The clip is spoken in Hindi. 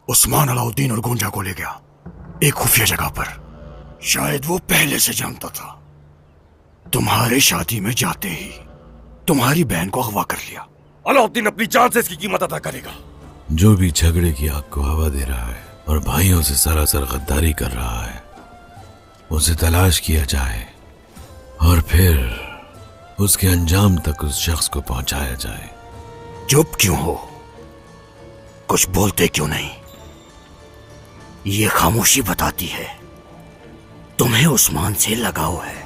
उस्मान अलाउद्दीन और गोंजा को ले गया एक खुफिया जगह पर। शायद वो पहले से जानता था। तुम्हारे शादी में जाते ही तुम्हारी बहन को अगवा कर लिया। अलाउद्दीन अपनी जान से इसकी कीमत अदा करेगा। जो भी झगड़े की आग को हवा दे रहा है और भाइयों से सरासर गद्दारी कर रहा है, उसे तलाश किया जाए और फिर उसके अंजाम तक उस शख्स को पहुंचाया जाए। चुप क्यों हो? कुछ बोलते क्यों नहीं? ये खामोशी बताती है तुम्हें उस्मान से लगाव है।